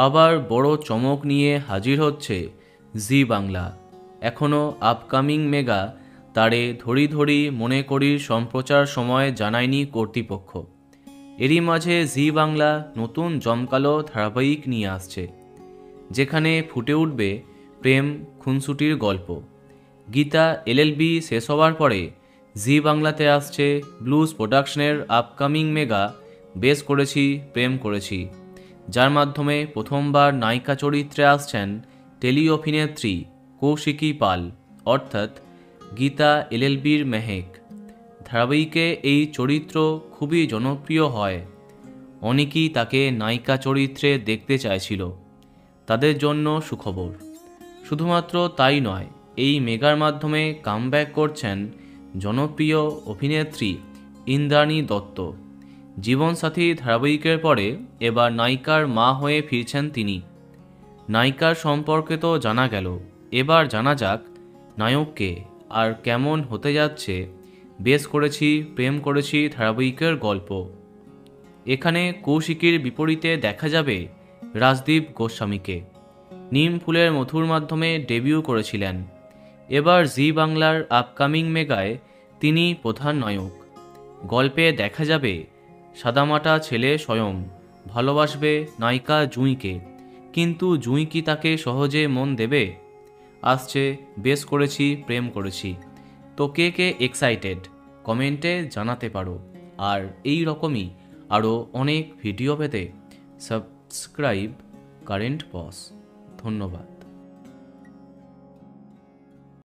আবার বড় চমক নিয়ে হাজির হচ্ছে জি বাংলা। এখনও আপকামিং মেগা তারে ধরি ধরি মনে করির সম্প্রচার সময় জানায়নি কর্তৃপক্ষ। এরই মাঝে জি বাংলা নতুন জমকালো ধারাবাহিক নিয়ে আসছে, যেখানে ফুটে উঠবে প্রেম খুনসুটির গল্প। গীতা এলএলবি শেষ হওয়ার পরে জি বাংলাতে আসছে ব্লুজ প্রোডাকশনের আপকামিং মেগা বেশ করেছি প্রেম করেছি, যার মাধ্যমে প্রথমবার নায়িকা চরিত্রে আসছেন টেলি অভিনেত্রী কৌশিকী পাল, অর্থাৎ গীতা এলএলবির মেহেক। ধারাবাহিকে এই চরিত্র খুবই জনপ্রিয় হয়, অনেকেই তাকে নায়িকা চরিত্রে দেখতে চাইছিল। তাদের জন্য সুখবর। শুধুমাত্র তাই নয়, এই মেগার মাধ্যমে কামব্যাক করছেন জনপ্রিয় অভিনেত্রী ইন্দ্রাণী দত্ত। জীবনসাথী ধারাবাহিকের পরে এবার নায়িকার মা হয়ে ফিরছেন তিনি। নায়িকার সম্পর্কে তো জানা গেল, এবার জানা যাক নায়ককে আর কেমন হতে যাচ্ছে বেশ করেছি প্রেম করেছি ধারাবাহিকের গল্প। এখানে কৌশিকীর বিপরীতে দেখা যাবে রাজদীপ গোস্বামীকে। নিম ফুলের মধুর মাধ্যমে ডেবিউ করেছিলেন। এবার জি বাংলার আপকামিং মেগায় তিনি প্রধান নায়ক। গল্পে দেখা যাবে সাদামাটা ছেলে স্বয়ং ভালোবাসবে নায়িকা জুঁইকে, কিন্তু জুঁই কি তাকে সহজে মন দেবে? আসছে বেশ করেছি প্রেম করেছি। তো কে কে এক্সাইটেড কমেন্টে জানাতে পারো। আর এই রকমই আরও অনেক ভিডিও পেতে সাবস্ক্রাইব কারেন্ট বস। ধন্যবাদ।